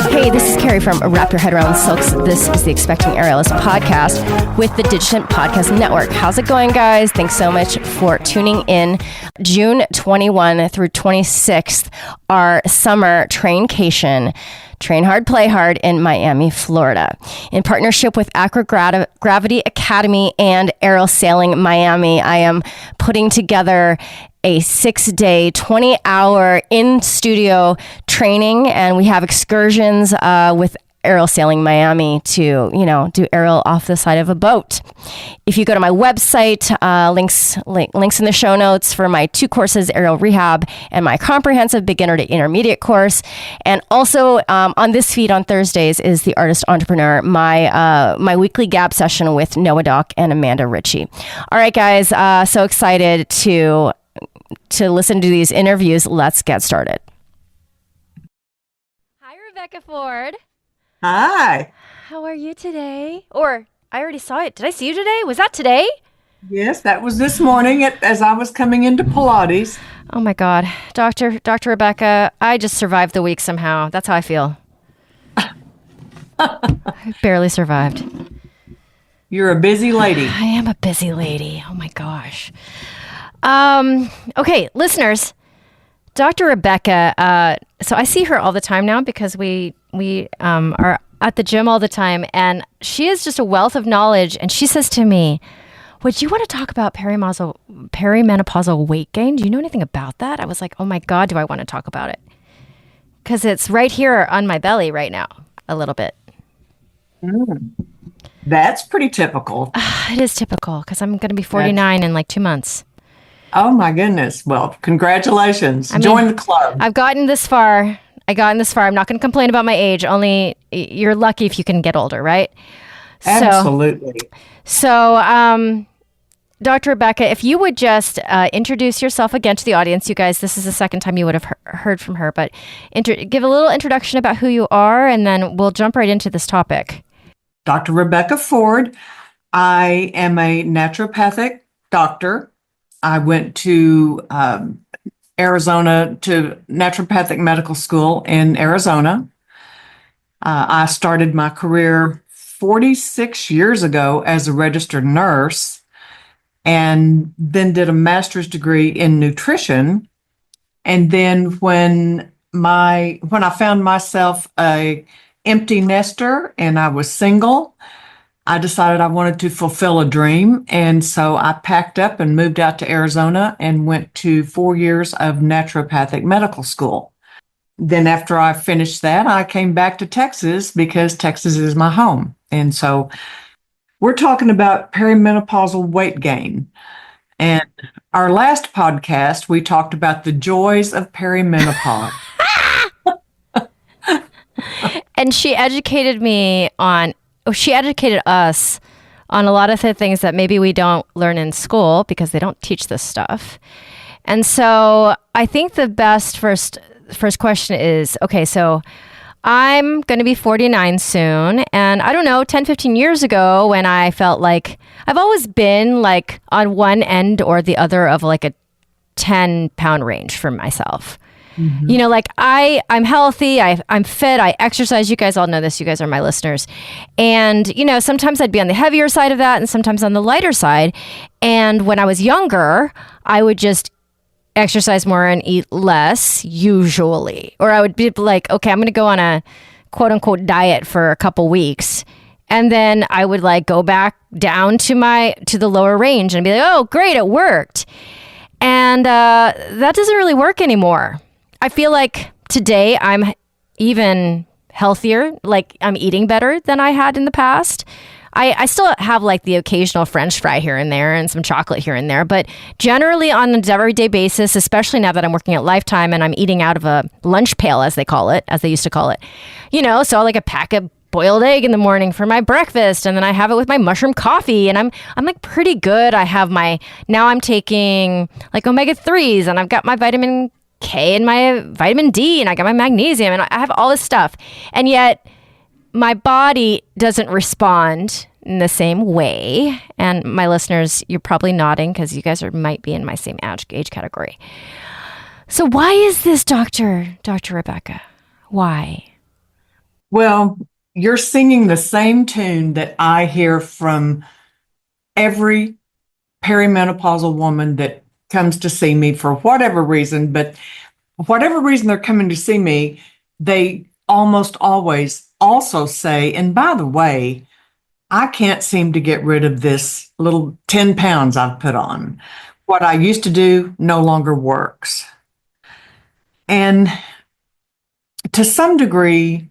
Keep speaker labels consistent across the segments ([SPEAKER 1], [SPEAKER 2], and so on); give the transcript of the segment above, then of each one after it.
[SPEAKER 1] Hey, this is Carrie from Wrap Your Head Around Silks. This is the Expecting Aerialist podcast with the Digit Podcast Network. How's it going, guys? Thanks so much for tuning in. June 21 through 26th, our summer traincation, Train Hard, Play Hard in Miami, Florida. In partnership with Gravity Academy and Aerial Sailing Miami, I am putting together a 6-day, 20-hour in-studio training, and we have excursions with Aerial Sailing Miami to, do aerial off the side of a boat. If you go to my website, links in the show notes for my 2 courses, Aerial Rehab and my comprehensive beginner to intermediate course. And also on this feed on Thursdays is The Artist Entrepreneur, my weekly gab session with Noah Dock and Amanda Ritchie. All right, guys, so excited to listen to these interviews. Let's get started. Hi, Rebecca Ford.
[SPEAKER 2] Hi.
[SPEAKER 1] How are you today? Or I already saw it. Did I see you today? Was that today?
[SPEAKER 2] Yes, that was this morning as I was coming into Pilates.
[SPEAKER 1] Oh my God. Dr. Rebecca, I just survived the week somehow. That's how I feel. I barely survived.
[SPEAKER 2] You're a busy lady.
[SPEAKER 1] I am a busy lady. Oh my gosh. Okay, listeners, Dr. Rebecca, so I see her all the time now because we are at the gym all the time, and she is just a wealth of knowledge. And she says to me, would you want to talk about perimenopausal weight gain? Do you know anything about that? I was like, oh my God, do I want to talk about it? Because it's right here on my belly right now, a little bit.
[SPEAKER 2] That's pretty typical.
[SPEAKER 1] It is typical because I'm going to be 49 in like 2 months.
[SPEAKER 2] Oh my goodness. Well, congratulations. Join the club.
[SPEAKER 1] I've gotten this far. I'm not going to complain about my age. Only you're lucky if you can get older, right?
[SPEAKER 2] Absolutely.
[SPEAKER 1] So, Dr. Rebecca, if you would just introduce yourself again to the audience. You guys, this is the second time you would have heard from her, but give a little introduction about who you are, and then we'll jump right into this topic.
[SPEAKER 2] Dr. Rebecca Ford. I am a naturopathic doctor. I went to Arizona to naturopathic medical school in Arizona. I started my career 46 years ago as a registered nurse, and then did a master's degree in nutrition. And then when I found myself a empty nester and I was single, I decided I wanted to fulfill a dream. And so I packed up and moved out to Arizona and went to 4 years of naturopathic medical school. Then after I finished that, I came back to Texas because Texas is my home. And so we're talking about perimenopausal weight gain. And our last podcast, we talked about the joys of perimenopause.
[SPEAKER 1] And she educated us on a lot of the things that maybe we don't learn in school because they don't teach this stuff. And so I think the best first question is, okay, so I'm going to be 49 soon. And I don't know, 10, 15 years ago when I felt like I've always been like on one end or the other of like a 10-pound range for myself. Mm-hmm. Like I'm healthy, I'm fit, I exercise. You guys all know this. You guys are my listeners. And, sometimes I'd be on the heavier side of that and sometimes on the lighter side. And when I was younger, I would just exercise more and eat less usually. Or I would be like, okay, I'm going to go on a quote unquote diet for a couple weeks. And then I would like go back down to the lower range and be like, oh, great, it worked. And that doesn't really work anymore. I feel like today I'm even healthier, like I'm eating better than I had in the past. I still have like the occasional French fry here and there and some chocolate here and there, but generally on an everyday basis, especially now that I'm working at Lifetime and I'm eating out of a lunch pail, as they used to call it, so like a pack of boiled egg in the morning for my breakfast, and then I have it with my mushroom coffee, and I'm like pretty good. Now I'm taking like omega-3s, and I've got my vitamin K and my vitamin D, and I got my magnesium, and I have all this stuff. And yet my body doesn't respond in the same way. And my listeners, you're probably nodding because you guys might be in my same age category. So why is this, Dr. Rebecca? Why?
[SPEAKER 2] Well, you're singing the same tune that I hear from every perimenopausal woman that comes to see me for whatever reason, but whatever reason they're coming to see me, they almost always also say, and by the way, I can't seem to get rid of this little 10 pounds I've put on. What I used to do no longer works. And to some degree,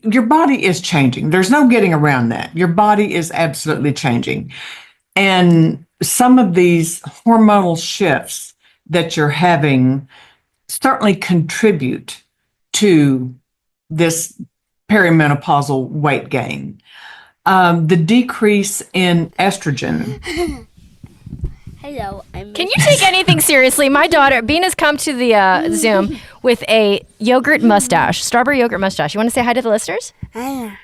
[SPEAKER 2] your body is changing. There's no getting around that. Your body is absolutely changing. And some of these hormonal shifts that you're having certainly contribute to this perimenopausal weight gain. The decrease in estrogen.
[SPEAKER 3] Hello,
[SPEAKER 1] Can you take anything seriously? My daughter, Bean, has come to the Zoom with a yogurt mustache, strawberry yogurt mustache. You want to say hi to the listeners?
[SPEAKER 2] And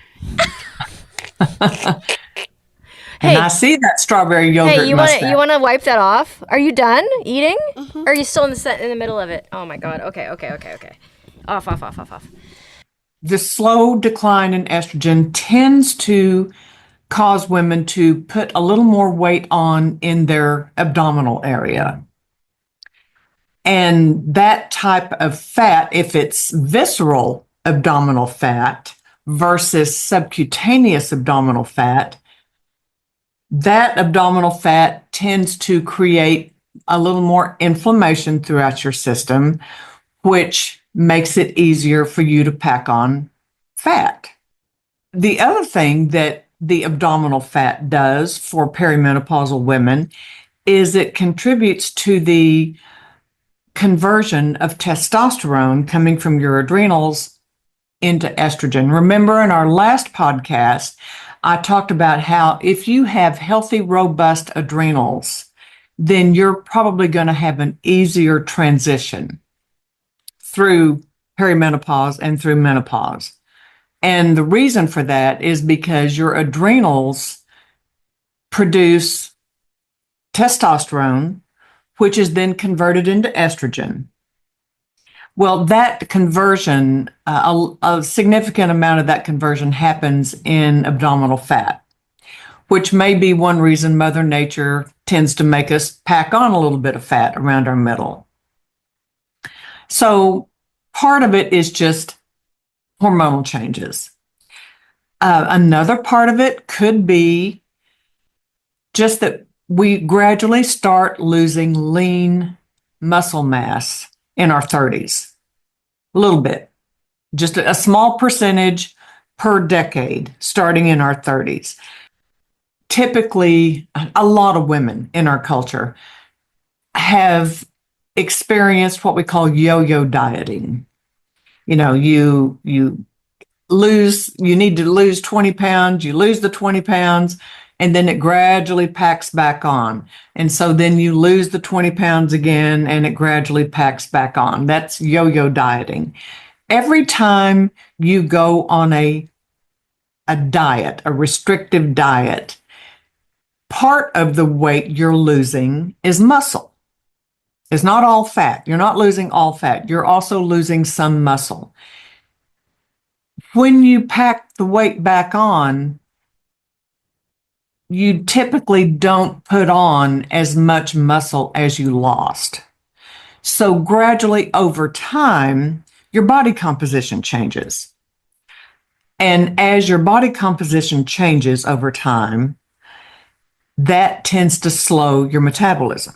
[SPEAKER 2] I see that strawberry yogurt mustache.
[SPEAKER 1] You want to wipe that off? Are you done eating? Or are you still in the middle of it? Oh my God. Okay. Off.
[SPEAKER 2] The slow decline in estrogen tends to cause women to put a little more weight on in their abdominal area. And that type of fat, if it's visceral abdominal fat versus subcutaneous abdominal fat, that abdominal fat tends to create a little more inflammation throughout your system, which makes it easier for you to pack on fat. The other thing that the abdominal fat does for perimenopausal women is it contributes to the conversion of testosterone coming from your adrenals into estrogen. Remember, in our last podcast, I talked about how if you have healthy, robust adrenals, then you're probably going to have an easier transition through perimenopause and through menopause. And the reason for that is because your adrenals produce testosterone, which is then converted into estrogen. Well, that conversion, a significant amount of that conversion happens in abdominal fat, which may be one reason Mother Nature tends to make us pack on a little bit of fat around our middle. So part of it is just hormonal changes. Another part of it could be just that we gradually start losing lean muscle mass in our 30s. A little bit. Just a small percentage per decade starting in our 30s. Typically, a lot of women in our culture have experienced what we call yo-yo dieting. You know, you need to lose 20 pounds, you lose the 20 pounds, and then it gradually packs back on. And so then you lose the 20 pounds again, and it gradually packs back on. That's yo-yo dieting. Every time you go on a diet, a restrictive diet, part of the weight you're losing is muscle. It's not all fat. You're not losing all fat. You're also losing some muscle. When you pack the weight back on, you typically don't put on as much muscle as you lost. So gradually over time, your body composition changes. And as your body composition changes over time, that tends to slow your metabolism.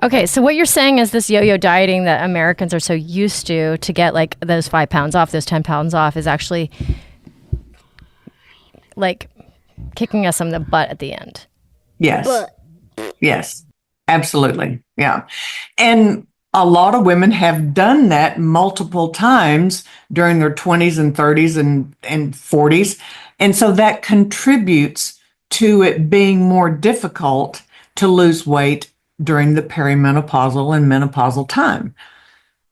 [SPEAKER 1] Okay, so what you're saying is this yo-yo dieting that Americans are so used to get like those 5 pounds off, those 10 pounds off, is actually like kicking us in the butt at the end.
[SPEAKER 2] Yes. Yes, absolutely. Yeah. And a lot of women have done that multiple times during their 20s and 30s and 40s. And so that contributes to it being more difficult to lose weight during the perimenopausal and menopausal time.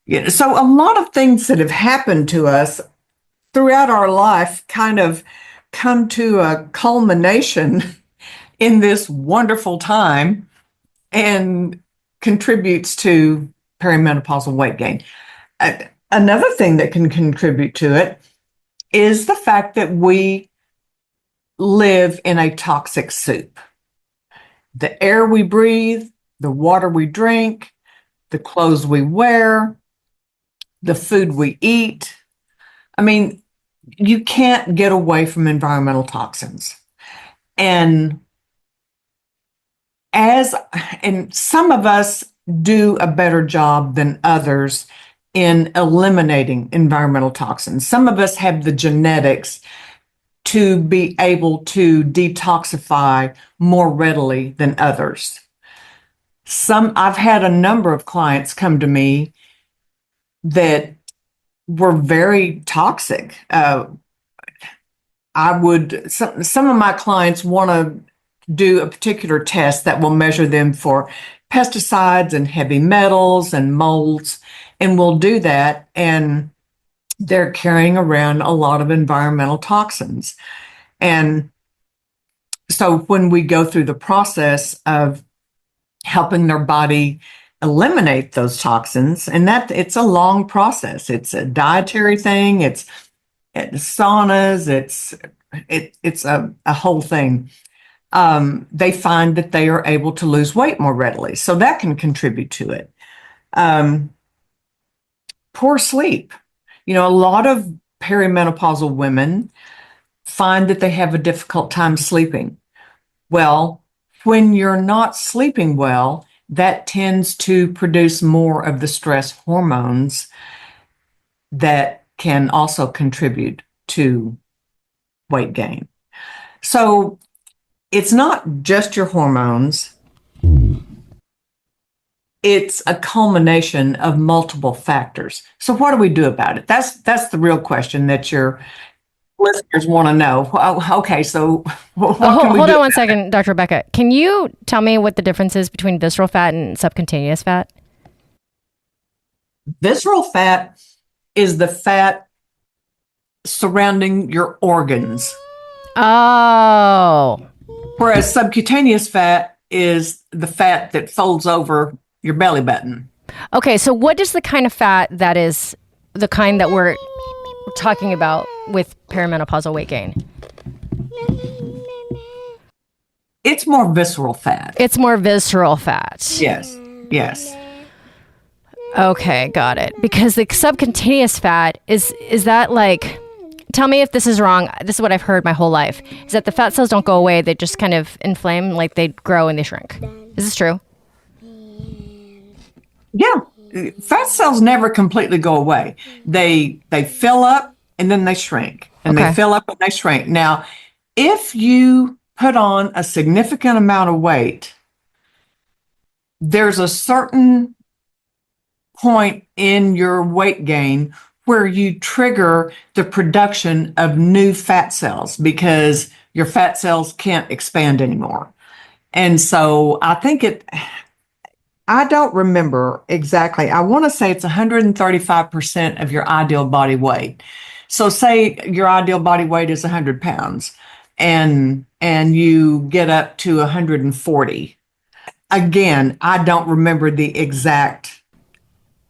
[SPEAKER 2] Yeah, so a lot of things that have happened to us throughout our life kind of come to a culmination in this wonderful time and contributes to perimenopausal weight gain. Another thing that can contribute to it is the fact that we live in a toxic soup. The air we breathe, the water we drink, the clothes we wear, the food we eat. I mean, you can't get away from environmental toxins. And some of us do a better job than others in eliminating environmental toxins. Some of us have the genetics to be able to detoxify more readily than others. I've had a number of clients come to me that were very toxic. Some of my clients want to do a particular test that will measure them for pesticides and heavy metals and molds, and we'll do that, and they're carrying around a lot of environmental toxins. And so when we go through the process of helping their body eliminate those toxins, and that it's a long process. It's a dietary thing. It's saunas. It's a whole thing. They find that they are able to lose weight more readily, so that can contribute to it. Poor sleep. A lot of perimenopausal women find that they have a difficult time sleeping. Well, when you're not sleeping well, that tends to produce more of the stress hormones that can also contribute to weight gain. So it's not just your hormones. It's a culmination of multiple factors. So what do we do about it? That's the real question that your listeners want to know. Okay, so what can we
[SPEAKER 1] hold
[SPEAKER 2] do?
[SPEAKER 1] on one second, Dr. Rebecca. Can you tell me what the difference is between visceral fat and subcutaneous fat?
[SPEAKER 2] Visceral fat is the fat surrounding your organs.
[SPEAKER 1] Oh.
[SPEAKER 2] Whereas subcutaneous fat is the fat that folds over your belly button.
[SPEAKER 1] Okay, so what is the kind of fat that is the kind that we're talking about with perimenopausal weight gain?
[SPEAKER 2] It's more visceral fat.
[SPEAKER 1] It's more visceral fat.
[SPEAKER 2] Yes.
[SPEAKER 1] Okay, got it. Because the subcutaneous fat is that like, tell me if this is wrong. This is what I've heard my whole life, is that the fat cells don't go away. They just kind of inflame, like they grow and they shrink. Is this true?
[SPEAKER 2] Yeah. Fat cells never completely go away. They fill up and then they shrink. And
[SPEAKER 1] Okay.
[SPEAKER 2] they fill up and they shrink. Now, if you put on a significant amount of weight, there's a certain point in your weight gain where you trigger the production of new fat cells because your fat cells can't expand anymore. And so I don't remember exactly. I want to say it's 135% of your ideal body weight. So say your ideal body weight is 100 pounds and you get up to 140. Again, I don't remember the exact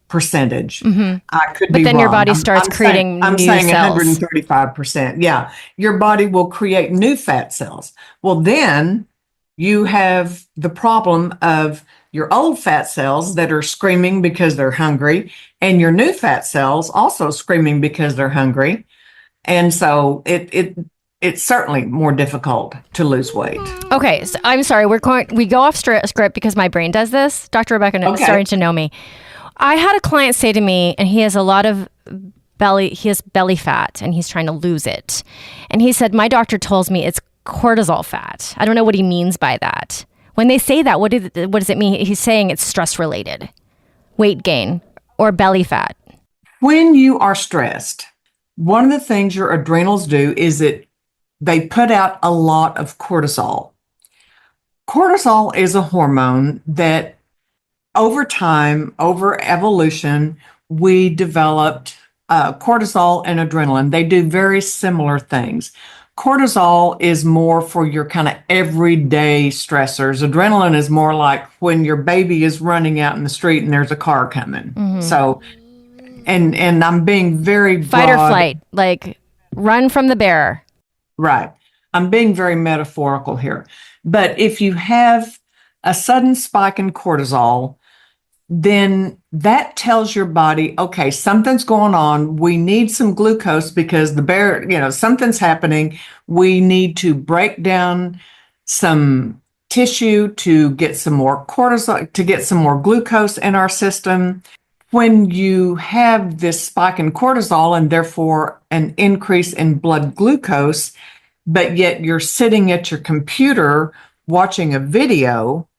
[SPEAKER 2] percentage.
[SPEAKER 1] Mm-hmm.
[SPEAKER 2] I could
[SPEAKER 1] But
[SPEAKER 2] be
[SPEAKER 1] then
[SPEAKER 2] wrong.
[SPEAKER 1] your body starts creating
[SPEAKER 2] I'm
[SPEAKER 1] new
[SPEAKER 2] saying
[SPEAKER 1] cells.
[SPEAKER 2] 135%. Yeah. Your body will create new fat cells. Well, then you have the problem of your old fat cells that are screaming because they're hungry, and your new fat cells also screaming because they're hungry. And so it's certainly more difficult to lose weight.
[SPEAKER 1] Okay, so I'm sorry. We go off script because my brain does this. Dr. Rebecca is starting to know me. I had a client say to me, and he has a lot of belly fat, and he's trying to lose it. And he said, my doctor tells me it's cortisol fat. I don't know what he means by that. When they say that, what does it mean? He's saying it's stress related, weight gain, or belly fat.
[SPEAKER 2] When you are stressed, one of the things your adrenals do is that they put out a lot of cortisol. Cortisol is a hormone that over time, over evolution, we developed cortisol and adrenaline. They do very similar things. Cortisol is more for your kind of everyday stressors. Adrenaline is more like when your baby is running out in the street and there's a car coming. So, and I'm being very
[SPEAKER 1] Fight or
[SPEAKER 2] broad.
[SPEAKER 1] flight, like run from the bear.
[SPEAKER 2] Right. I'm being very metaphorical here. But if you have a sudden spike in cortisol, then that tells your body, okay, something's going on. We need some glucose because the bear, something's happening. We need to break down some tissue to get some more cortisol, to get some more glucose in our system. When you have this spike in cortisol and therefore an increase in blood glucose, but yet you're sitting at your computer watching a video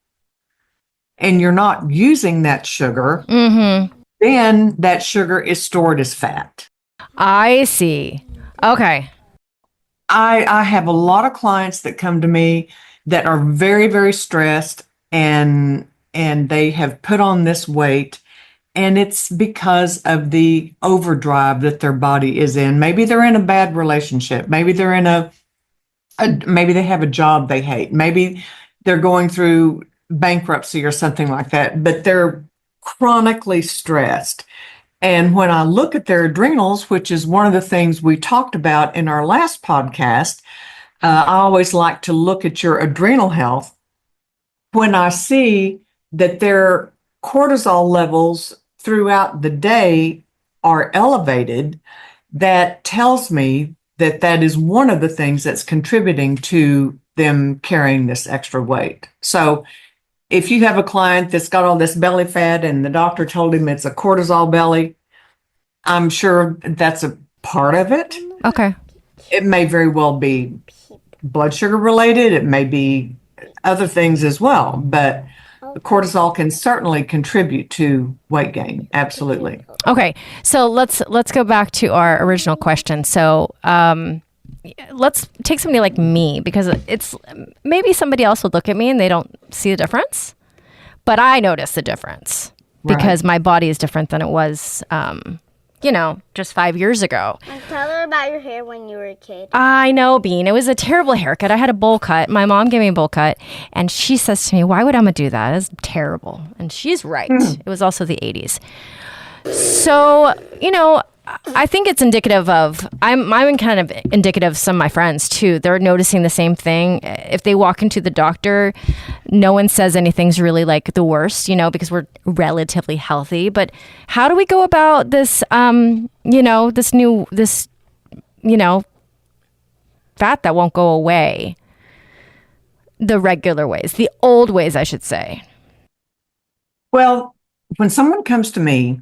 [SPEAKER 2] and you're not using that sugar, then that sugar is stored as fat.
[SPEAKER 1] I see. Okay.
[SPEAKER 2] I have a lot of clients that come to me that are very, very stressed and they have put on this weight, and it's because of the overdrive that their body is in. Maybe they're in a bad relationship. Maybe they're in maybe they have a job they hate. Maybe they're going through bankruptcy or something like that, but they're chronically stressed. And when I look at their adrenals, which is one of the things we talked about in our last podcast, I always like to look at your adrenal health. When I see that their cortisol levels throughout the day are elevated, that tells me that that is one of the things that's contributing to them carrying this extra weight. So if you have a client that's got all this belly fat and the doctor told him it's a cortisol belly, I'm sure that's a part of it.
[SPEAKER 1] Okay.
[SPEAKER 2] It may very well be blood sugar related. It may be other things as well, but cortisol can certainly contribute to weight gain. Absolutely.
[SPEAKER 1] Okay. So let's go back to our original question. So let's take somebody like me, because it's maybe somebody else would look at me and they don't see the difference, but I notice the difference because my body is different than it was, just 5 years ago.
[SPEAKER 3] And tell her about your hair when you were a kid.
[SPEAKER 1] I know, Bean. It was a terrible haircut. I had a bowl cut. My mom gave me a bowl cut, and she says to me, "Why would Emma do that? It's terrible." And she's right. It was also the 80s. So, I think it's indicative of, I'm kind of indicative of some of my friends too. They're noticing the same thing. If they walk into the doctor, no one says anything's really like the worst, because we're relatively healthy. But how do we go about this, this fat that won't go away? The regular ways, the old ways, I should say.
[SPEAKER 2] Well, when someone comes to me,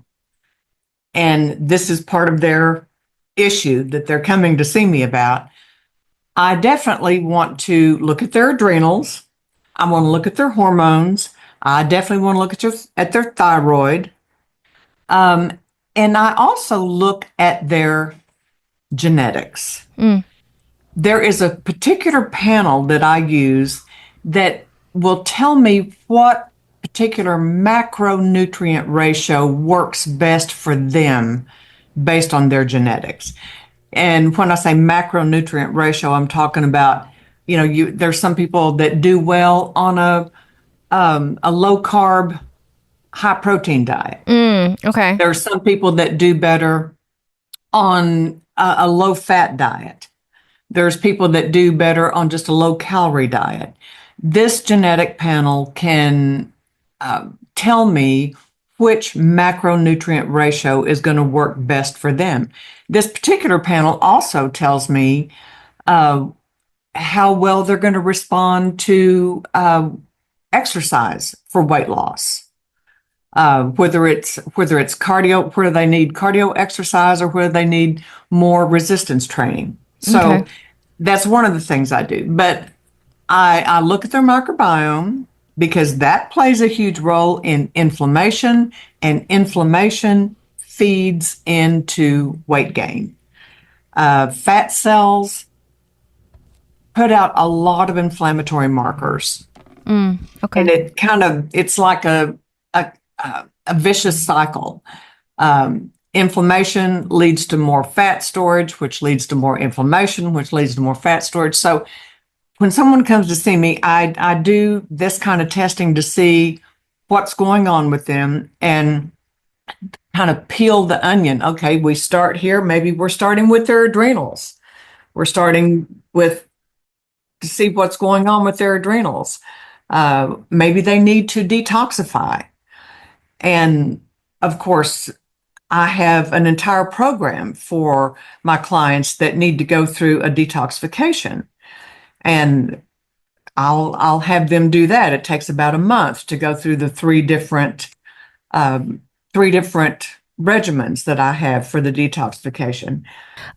[SPEAKER 2] and this is part of their issue that they're coming to see me about, I definitely want to look at their adrenals. I want to look at their hormones. I definitely want to look at their thyroid. And I also look at their genetics. There is a particular panel that I use that will tell me what particular macronutrient ratio works best for them based on their genetics. And when I say macronutrient ratio, I'm talking about, there's some people that do well on a low carb, high protein diet.
[SPEAKER 1] Okay.
[SPEAKER 2] There's some people that do better on a low fat diet. There's people that do better on just a low calorie diet. This genetic panel can tell me which macronutrient ratio is going to work best for them. This particular panel also tells me how well they're going to respond to exercise for weight loss. Whether it's cardio, whether they need cardio exercise or whether they need more resistance training. So that's one of the things I do. But I look at their microbiome, because that plays a huge role in inflammation, and inflammation feeds into weight gain. Fat cells put out a lot of inflammatory markers.
[SPEAKER 1] Okay.
[SPEAKER 2] And it's like a vicious cycle. inflammation leads to more fat storage, which leads to more inflammation, which leads to more fat storage. So when someone comes to see me, I do this kind of testing to see what's going on with them and kind of peel the onion. Okay, we start here. Maybe we're starting with their adrenals. We're starting with to see what's going on with their adrenals. Maybe they need to detoxify. And of course, I have an entire program for my clients that need to go through a detoxification. And I'll have them do that. It takes about a month to go through the three different regimens that I have for the detoxification.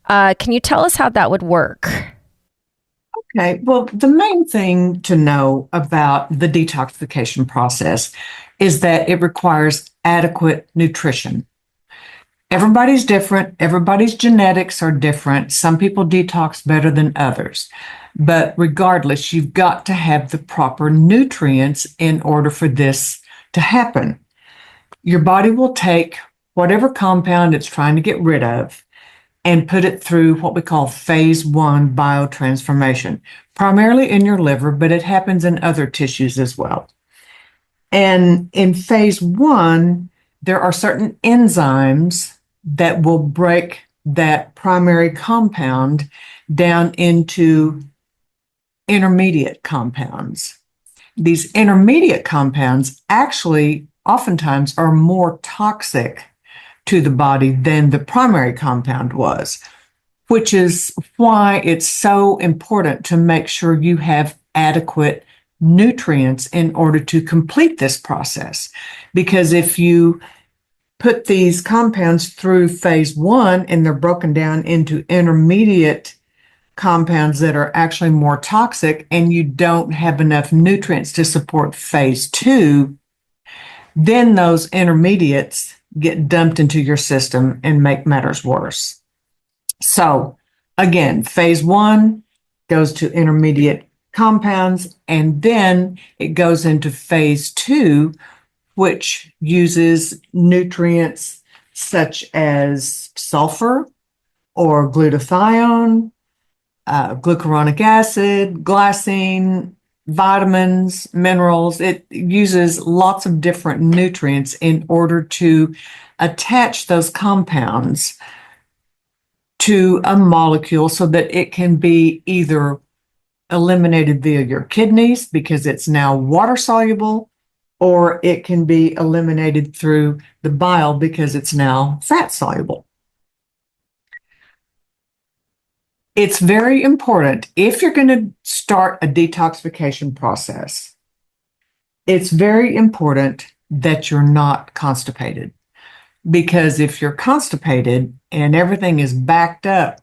[SPEAKER 1] Can you tell us how that would work?
[SPEAKER 2] Okay, well, the main thing to know about the detoxification process is that it requires adequate nutrition. Everybody's different. Everybody's genetics are different. Some people detox better than others. But regardless, you've got to have the proper nutrients in order for this to happen. Your body will take whatever compound it's trying to get rid of and put it through what we call phase 1 biotransformation, primarily in your liver, but it happens in other tissues as well. And in phase 1, there are certain enzymes that will break that primary compound down into intermediate compounds. These intermediate compounds actually oftentimes are more toxic to the body than the primary compound was, which is why it's so important to make sure you have adequate nutrients in order to complete this process. Because if you put these compounds through phase 1 and they're broken down into intermediate compounds that are actually more toxic and you don't have enough nutrients to support phase 2, then those intermediates get dumped into your system and make matters worse. So again, phase 1 goes to intermediate compounds, and then it goes into phase 2, which uses nutrients such as sulfur or glutathione, glucuronic acid, glycine, vitamins, minerals. It uses lots of different nutrients in order to attach those compounds to a molecule so that it can be either eliminated via your kidneys because it's now water soluble, or it can be eliminated through the bile because it's now fat soluble. It's very important if you're going to start a detoxification process, it's very important that you're not constipated. Because if you're constipated and everything is backed up,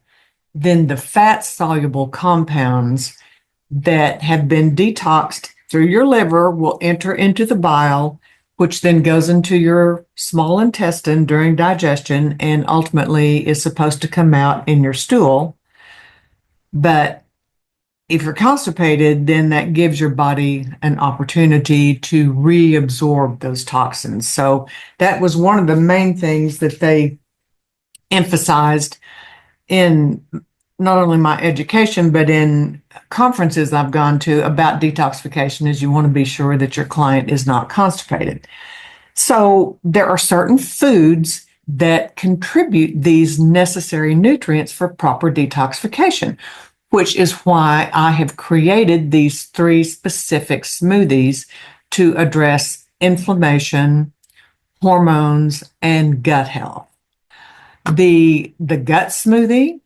[SPEAKER 2] then the fat soluble compounds that have been detoxed through your liver will enter into the bile, which then goes into your small intestine during digestion and ultimately is supposed to come out in your stool. But if you're constipated, then that gives your body an opportunity to reabsorb those toxins. So that was one of the main things that they emphasized in not only my education, but in conferences I've gone to about detoxification, is you want to be sure that your client is not constipated. So there are certain foods that contribute these necessary nutrients for proper detoxification, which is why I have created these 3 specific smoothies to address inflammation, hormones, and gut health. The gut smoothie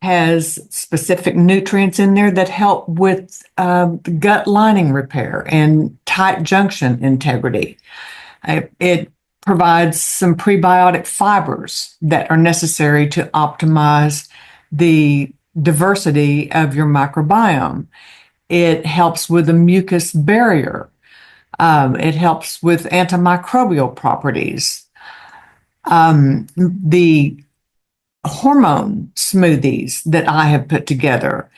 [SPEAKER 2] has specific nutrients in there that help with gut lining repair and tight junction integrity. It provides some prebiotic fibers that are necessary to optimize the diversity of your microbiome. It helps with the mucus barrier. It helps with antimicrobial properties. The hormone smoothies that I have put together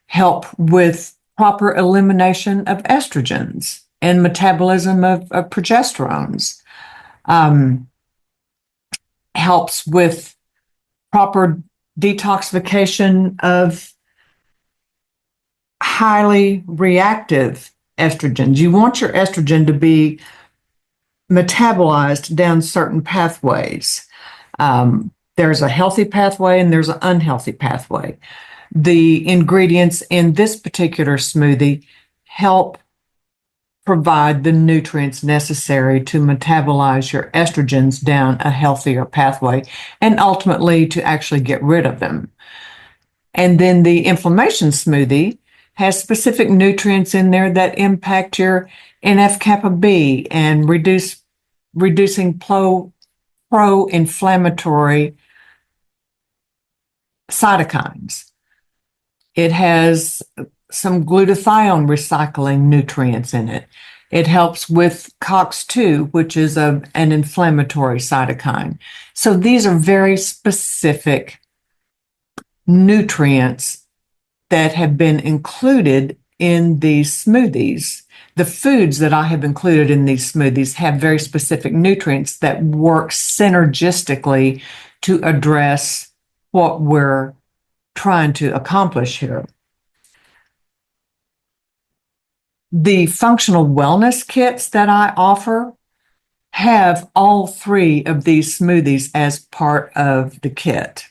[SPEAKER 2] help with proper elimination of estrogens and metabolism of progesterones. helps with proper detoxification of highly reactive estrogens. You want your estrogen to be metabolized down certain pathways. There's a healthy pathway and there's an unhealthy pathway. The ingredients in this particular smoothie help provide the nutrients necessary to metabolize your estrogens down a healthier pathway and ultimately to actually get rid of them. And then the inflammation smoothie has specific nutrients in there that impact your NF-kappa B and reducing pro-inflammatory cytokines. It has some glutathione recycling nutrients in it. It helps with COX-2, which is an inflammatory cytokine. So these are very specific nutrients that have been included in these smoothies. The foods that I have included in these smoothies have very specific nutrients that work synergistically to address what we're trying to accomplish here. The functional wellness kits that I offer have all three of these smoothies as part of the kit.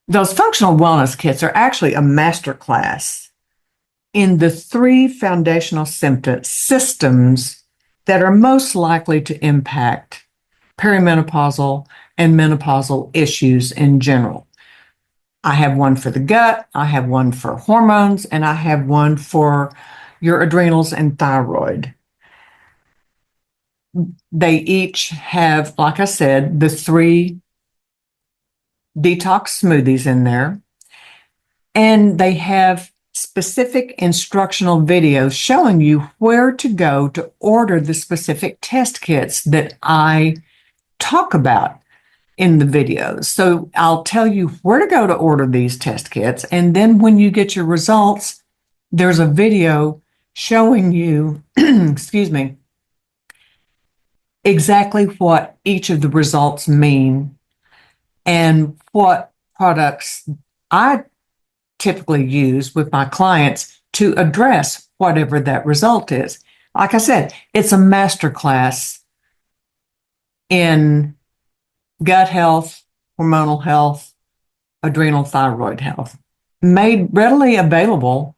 [SPEAKER 2] Those functional wellness kits are actually a masterclass in the three foundational systems that are most likely to impact perimenopausal and menopausal issues in general. I have one for the gut, I have one for hormones, and I have one for your adrenals and thyroid. They each have, like I said, the three detox smoothies in there, and they have specific instructional videos showing you where to go to order the specific test kits that I talk about in the videos. So I'll tell you where to go to order these test kits, and then when you get your results, there's a video showing you, excuse me, exactly what each of the results mean and what products I typically use with my clients to address whatever that result is. Like I said, it's a masterclass in gut health, hormonal health, adrenal thyroid health, made readily available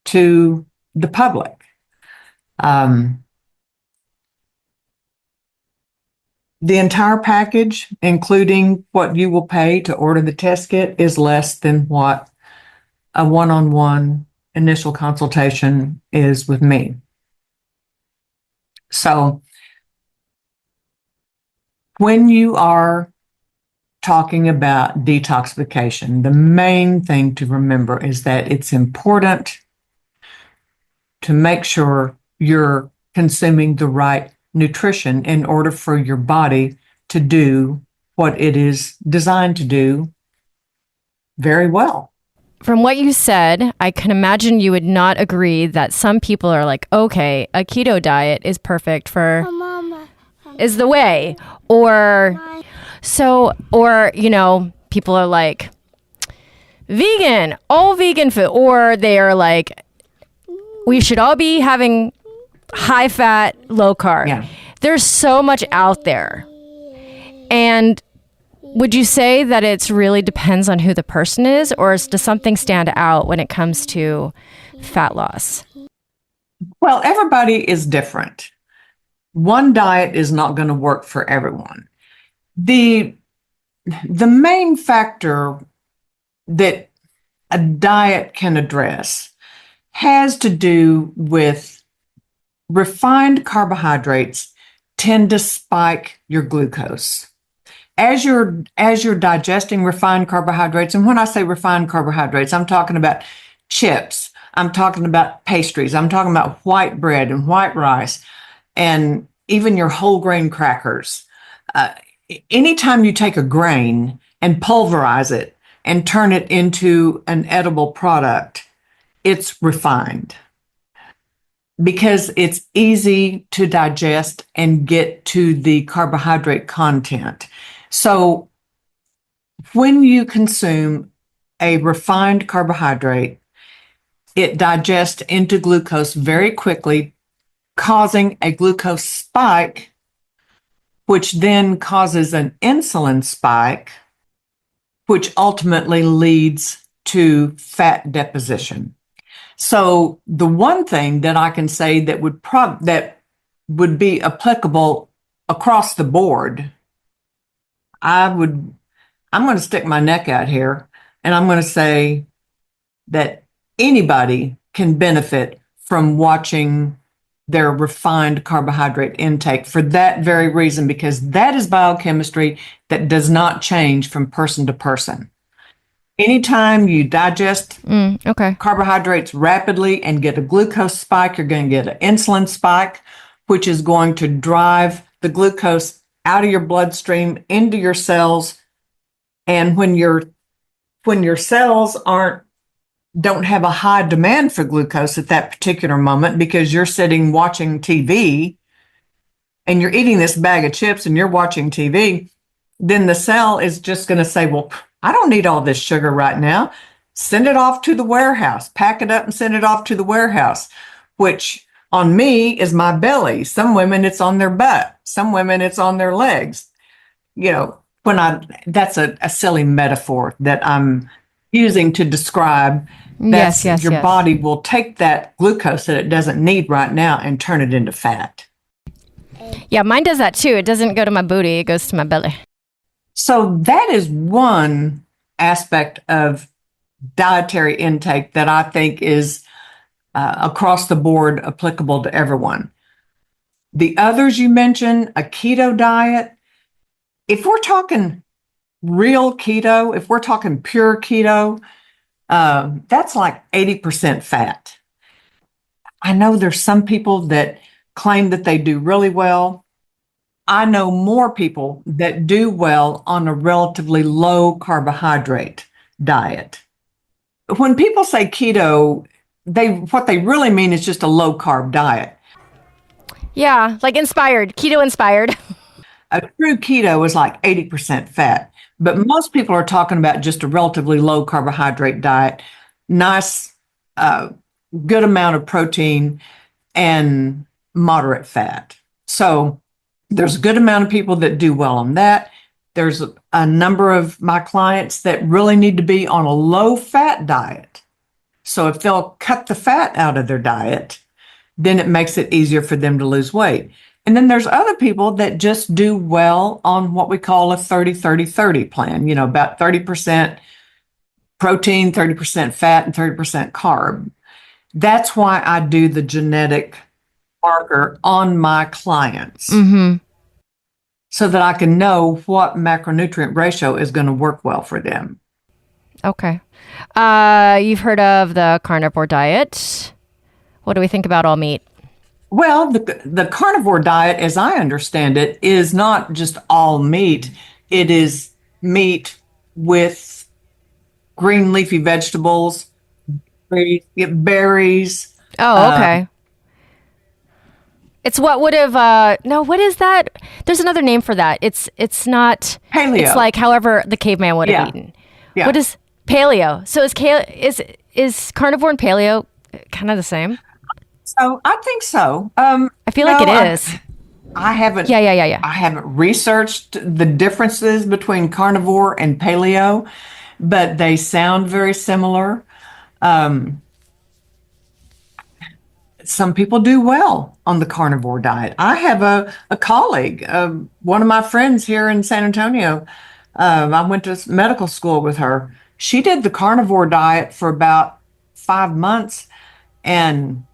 [SPEAKER 2] to the public. The entire package, including what you will pay to order the test kit, is less than what a one-on-one initial consultation is with me. So when you are talking about detoxification, the main thing to remember is that it's important to make sure you're consuming the right nutrition in order for your body to do what it is designed to do very well.
[SPEAKER 1] From what you said, I can imagine you would not agree that some people are like, okay, a keto diet is perfect for, is the way. Or, you know, people are like, vegan, all vegan food. Or they are like, we should all be having high fat, low carb.
[SPEAKER 2] Yeah.
[SPEAKER 1] There's so much out there. And would you say that it really depends on who the person is, or does something stand out when it comes to fat loss?
[SPEAKER 2] Well, everybody is different. One diet is not going to work for everyone. The main factor that a diet can address has to do with refined carbohydrates tend to spike your glucose. As you're digesting refined carbohydrates, and when I say refined carbohydrates, I'm talking about chips, I'm talking about pastries, I'm talking about white bread and white rice, and even your whole grain crackers. Anytime you take a grain and pulverize it and turn it into an edible product, it's refined. because it's easy to digest and get to the carbohydrate content. So when you consume a refined carbohydrate, it digests into glucose very quickly, causing a glucose spike, which then causes an insulin spike, which ultimately leads to fat deposition. So the one thing that I can say that would be applicable across the board, I'm going to stick my neck out here and I'm going to say that anybody can benefit from watching their refined carbohydrate intake for that very reason, because that is biochemistry that does not change from person to person. Anytime you digest carbohydrates rapidly and get a glucose spike, you're going to get an insulin spike, which is going to drive the glucose out of your bloodstream into your cells. And when your cells don't have a high demand for glucose at that particular moment, because you're sitting watching TV and you're eating this bag of chips and you're watching TV, then the cell is just going to say, well, I don't need all this sugar right now. Send it off to the warehouse, pack it up and send it off to the warehouse, which on me is my belly. Some women, it's on their butt. Some women, it's on their legs. That's a silly metaphor that I'm using to describe that your body will take that glucose that it doesn't need right now and turn it into fat.
[SPEAKER 1] Yeah, mine does that too. It doesn't go to my booty, it goes to my belly.
[SPEAKER 2] So that is one aspect of dietary intake that I think is across the board applicable to everyone. The others you mentioned, a keto diet, if we're talking real keto, if we're talking pure keto, that's like 80% fat. I know there's some people that claim that they do really well. I know more people that do well on a relatively low carbohydrate diet. When people say keto, what they really mean is just a low carb diet.
[SPEAKER 1] Yeah, like keto inspired.
[SPEAKER 2] A true keto is like 80% fat, but most people are talking about just a relatively low carbohydrate diet, nice, good amount of protein and moderate fat. So there's a good amount of people that do well on that. There's a number of my clients that really need to be on a low fat diet. So if they'll cut the fat out of their diet, then it makes it easier for them to lose weight. And then there's other people that just do well on what we call a 30-30-30 plan, about 30% protein, 30% fat, and 30% carb. That's why I do the genetic marker on my clients.
[SPEAKER 1] Mm-hmm.
[SPEAKER 2] So that I can know what macronutrient ratio is going to work well for them.
[SPEAKER 1] Okay. You've heard of the carnivore diet. What do we think about all meat?
[SPEAKER 2] Well, the carnivore diet, as I understand it, is not just all meat. It is meat with green leafy vegetables, berries.
[SPEAKER 1] Oh, okay. It's what would have, no, what is that? There's another name for that. It's not,
[SPEAKER 2] paleo.
[SPEAKER 1] It's like however the caveman would have eaten.
[SPEAKER 2] Yeah.
[SPEAKER 1] What is paleo? So is carnivore and paleo kind of the same?
[SPEAKER 2] So I think so.
[SPEAKER 1] I feel like it is.
[SPEAKER 2] I haven't.
[SPEAKER 1] Yeah.
[SPEAKER 2] I haven't researched the differences between carnivore and paleo, but they sound very similar. Some people do well on the carnivore diet. I have a colleague, one of my friends here in San Antonio. I went to medical school with her. She did the carnivore diet for about 5 months and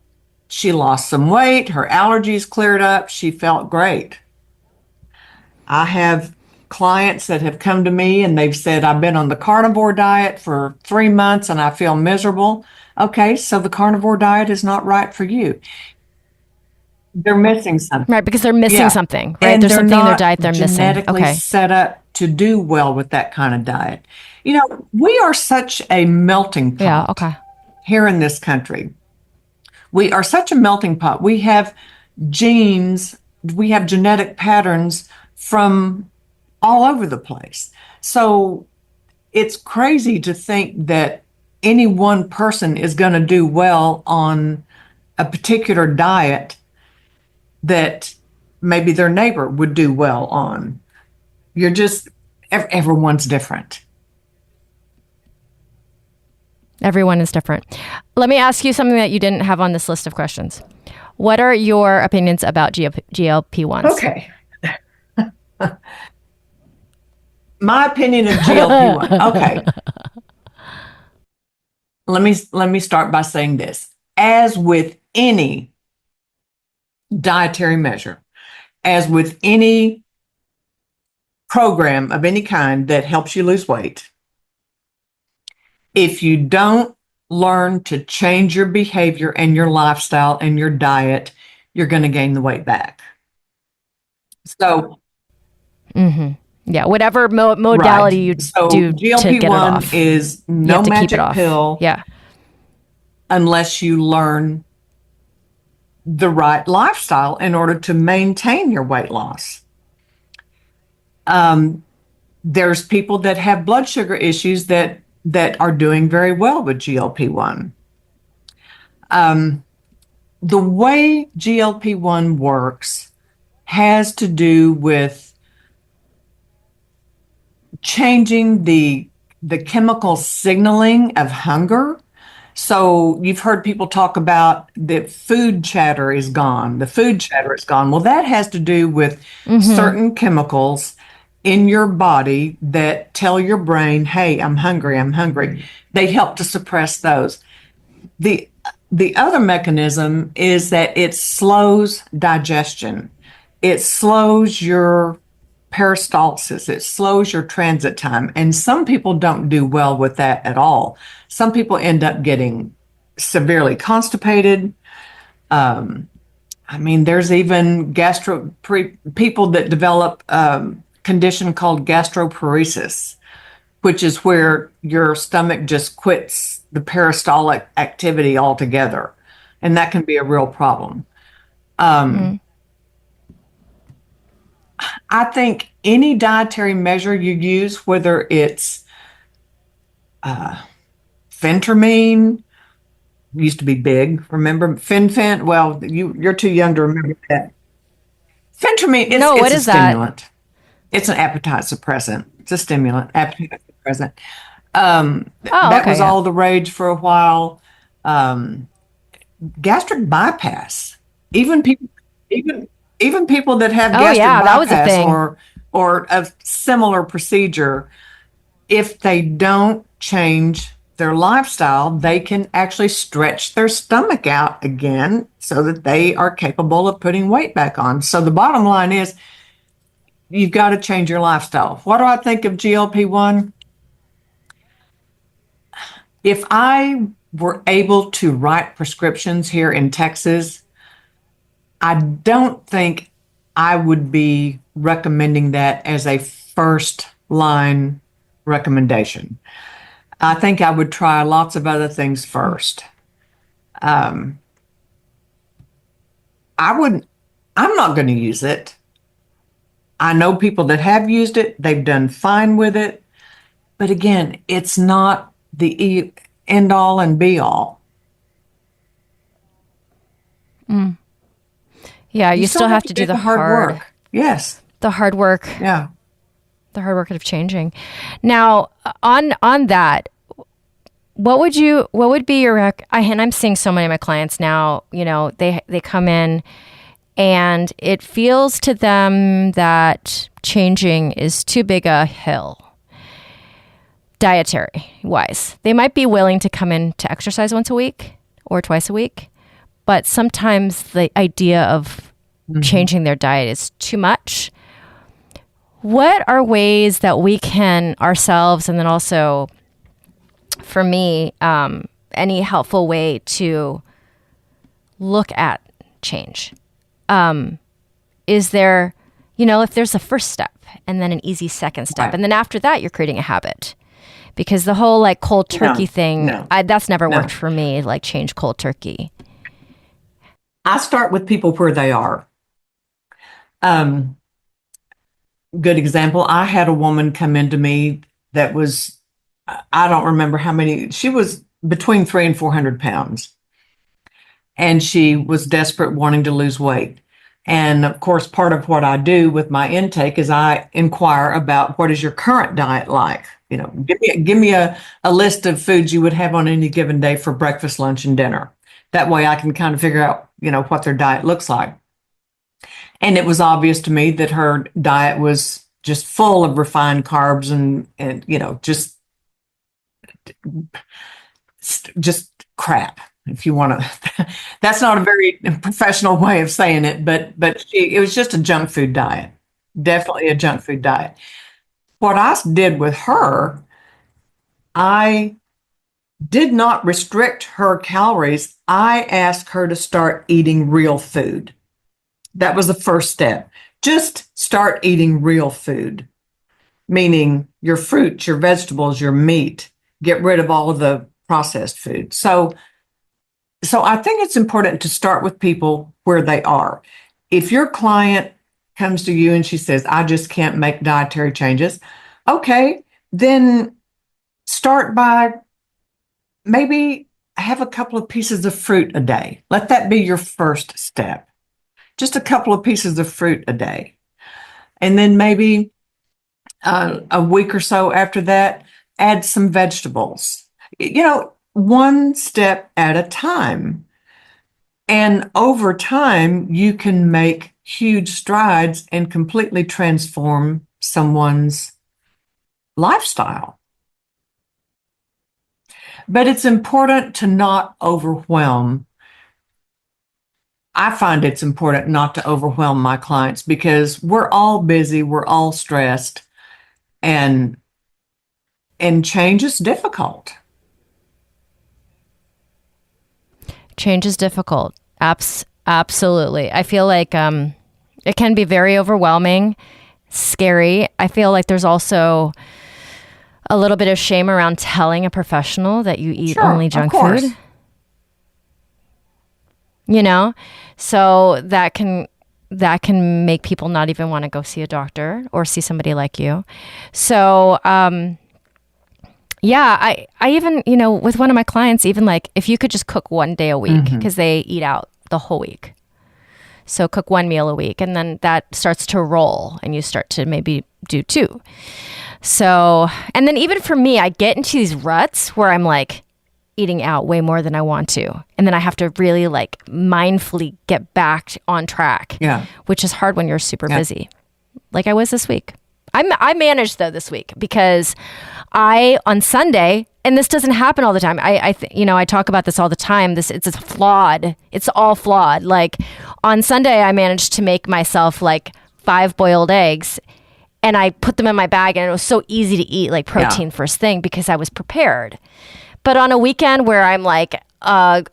[SPEAKER 2] she lost some weight. Her allergies cleared up. She felt great. I have clients that have come to me and they've said, I've been on the carnivore diet for 3 months and I feel miserable. Okay, so the carnivore diet is not right for you. They're missing something.
[SPEAKER 1] Right, because they're missing something, right?
[SPEAKER 2] And
[SPEAKER 1] there's something in their
[SPEAKER 2] not
[SPEAKER 1] diet they're missing.
[SPEAKER 2] genetically set up to do well with that kind of diet. We are such a melting pot here in this country. We are such a melting pot. We have genes, we have genetic patterns from all over the place. So it's crazy to think that any one person is going to do well on a particular diet that maybe their neighbor would do well on. You're just, everyone's different.
[SPEAKER 1] Everyone is different. Let me ask you something that you didn't have on this list of questions. What are your opinions about GLP-1s?
[SPEAKER 2] Okay. My opinion of GLP-1. Okay. Let me start by saying this. As with any dietary measure, as with any program of any kind that helps you lose weight, if you don't learn to change your behavior and your lifestyle and your diet, you're going to gain the weight back. So,
[SPEAKER 1] yeah, whatever modality you do
[SPEAKER 2] GLP-1
[SPEAKER 1] to get it off,
[SPEAKER 2] is no magic pill.
[SPEAKER 1] Yeah,
[SPEAKER 2] unless you learn the right lifestyle in order to maintain your weight loss. There's people that have blood sugar issues that are doing very well with GLP-1. The way GLP-1 works has to do with changing the chemical signaling of hunger. So you've heard people talk about the food chatter is gone. The food chatter is gone. Well, that has to do with certain chemicals in your body that tell your brain, hey, I'm hungry, I'm hungry. They help to suppress those. The other mechanism is that it slows digestion. It slows your peristalsis. It slows your transit time. And some people don't do well with that at all. Some people end up getting severely constipated. There's even people that develop condition called gastroparesis, which is where your stomach just quits the peristaltic activity altogether. And that can be a real problem. I think any dietary measure you use, whether it's phentermine, used to be big, remember? Fen-phen? Well, you're too young to remember that. Phentermine, it's a stimulant.
[SPEAKER 1] That?
[SPEAKER 2] It's an appetite suppressant. It's a stimulant, appetite suppressant.
[SPEAKER 1] That
[SPEAKER 2] was all the rage for a while. Gastric bypass. Even people that have gastric
[SPEAKER 1] that was a thing.
[SPEAKER 2] or a similar procedure, if they don't change their lifestyle, they can actually stretch their stomach out again so that they are capable of putting weight back on. So the bottom line is, you've got to change your lifestyle. What do I think of GLP-1? If I were able to write prescriptions here in Texas, I don't think I would be recommending that as a first line recommendation. I think I would try lots of other things first. I'm not going to use it. I know people that have used it. They've done fine with it. But again, it's not the end all and be all.
[SPEAKER 1] Yeah, you still have to do the hard
[SPEAKER 2] work. Yes.
[SPEAKER 1] The hard work.
[SPEAKER 2] Yeah.
[SPEAKER 1] The hard work of changing. Now, on that, what would be your and I'm seeing so many of my clients now, they come in and it feels to them that changing is too big a hill, dietary wise. They might be willing to come in to exercise once a week or twice a week, but sometimes the idea of changing their diet is too much. What are ways that we can ourselves, and then also for me, any helpful way to look at change? Is there, if there's a first step and then an easy second step,
[SPEAKER 2] right.
[SPEAKER 1] And then after that, you're creating a habit? Because the whole cold turkey thing, that's never worked for me, change cold turkey.
[SPEAKER 2] I start with people where they are. Um, Good example. I had a woman come into me that was, I don't remember how many, she was between 300 and 400 pounds. And she was desperate, wanting to lose weight. And of course, part of what I do with my intake is I inquire about what is your current diet like? Give me a list of foods you would have on any given day for breakfast, lunch, and dinner. That way I can kind of figure out, what their diet looks like. And it was obvious to me that her diet was just full of refined carbs and just crap, if you want to. That's not a very professional way of saying it, but it was just a junk food diet. Definitely a junk food diet. What I did with her, I did not restrict her calories. I asked her to start eating real food. That was the first step. Just start eating real food, meaning your fruits, your vegetables, your meat. Get rid of all of the processed food. So I think it's important to start with people where they are. If your client comes to you and she says, I just can't make dietary changes, okay, then start by maybe have a couple of pieces of fruit a day. Let that be your first step. Just a couple of pieces of fruit a day. And then maybe a week or so after that, add some vegetables. One step at a time. And over time, you can make huge strides and completely transform someone's lifestyle. But it's important to not overwhelm. I find it's important not to overwhelm my clients because we're all busy, we're all stressed, and change is difficult.
[SPEAKER 1] Change is difficult. Absolutely. I feel like it can be very overwhelming, scary. I feel like there's also a little bit of shame around telling a professional that you eat only junk food. So that can make people not even want to go see a doctor or see somebody like you. So, I even, with one of my clients, even like if you could just cook one day a week because they eat out the whole week. So cook one meal a week and then that starts to roll and you start to maybe do two. So, and then even for me, I get into these ruts where I'm like eating out way more than I want to. And then I have to really like mindfully get back on track, which is hard when you're super busy. Like I was this week. I managed though this week because on Sunday, and this doesn't happen all the time. I talk about this all the time. It's flawed. It's all flawed. Like on Sunday, I managed to make myself like 5 boiled eggs and I put them in my bag and it was so easy to eat like protein first thing because I was prepared. But on a weekend where I'm like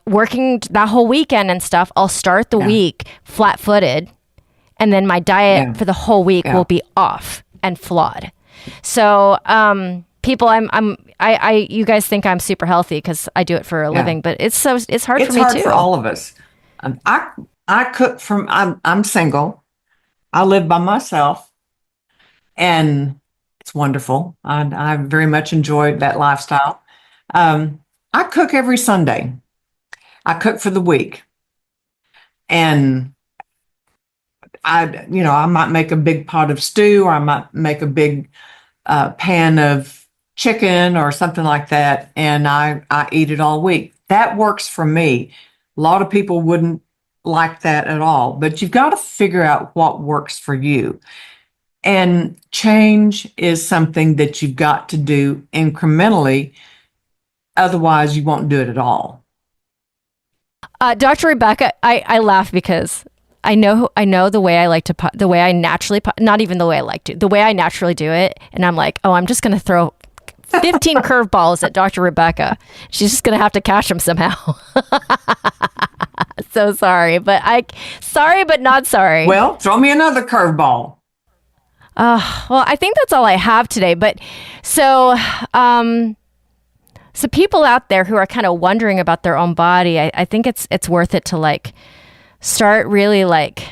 [SPEAKER 1] working that whole weekend and stuff, I'll start the week flat-footed and then my diet for the whole week will be off and flawed. So, people, you guys think I'm super healthy because I do it for a living, but it's hard for me too.
[SPEAKER 2] It's hard for all of us. I cook I'm single. I live by myself and it's wonderful. I very much enjoy that lifestyle. I cook every Sunday. I cook for the week and I might make a big pot of stew or I might make a big pan of chicken or something like that. And I eat it all week. That works for me. A lot of people wouldn't like that at all, but you've got to figure out what works for you. And change is something that you've got to do incrementally. Otherwise, you won't do it at all.
[SPEAKER 1] Dr. Rebecca, I laugh because I know the way I like to, the way I naturally, not even the way I like to, the way I naturally do it. And I'm like, oh, I'm just going to throw 15 curveballs at Dr. Rebecca. She's just going to have to catch them somehow. So sorry, but not sorry.
[SPEAKER 2] Well, throw me another curveball.
[SPEAKER 1] Well, I think that's all I have today. But so people out there who are kind of wondering about their own body, I think it's worth it to like start really like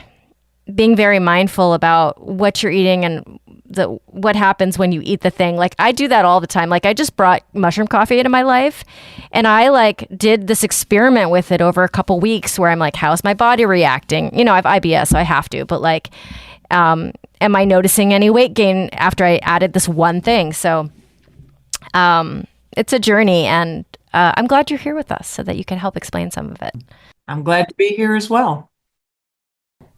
[SPEAKER 1] being very mindful about what you're eating and what happens when you eat the thing. Like I do that all the time. Like I just brought mushroom coffee into my life, and I like did this experiment with it over a couple weeks where I'm like, how's my body reacting? You know, I have IBS, so I have to, but like, am I noticing any weight gain after I added this one thing? So it's a journey, and I'm glad you're here with us so that you can help explain some of it.
[SPEAKER 2] I'm glad to be here as well.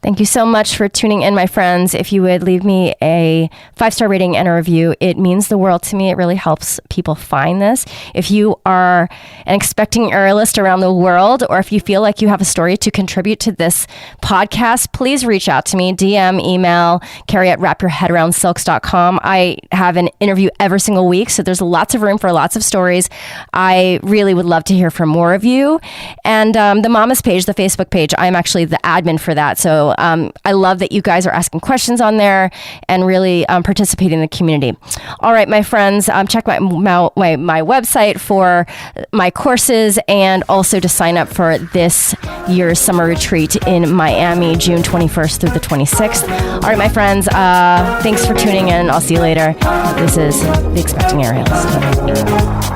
[SPEAKER 4] Thank you so much for tuning in, my friends. If you would leave me a 5-star rating and a review, it means the world to me. It really helps people find this. If you are an expecting aerialist around the world, or if you feel like you have a story to contribute to this podcast, please reach out to me, DM, email, carrie@wrapyourheadaroundsilks.com. I have an interview every single week, so there's lots of room for lots of stories. I really would love to hear from more of you. And the Mamas page, the Facebook page, I'm actually the admin for that. So I love that you guys are asking questions on there and really participating in the community. All right, my friends, check my website for my courses and also to sign up for this year's summer retreat in Miami, June 21st through the 26th. All right, my friends, thanks for tuning in. I'll see you later. This is The Expecting Aerialist.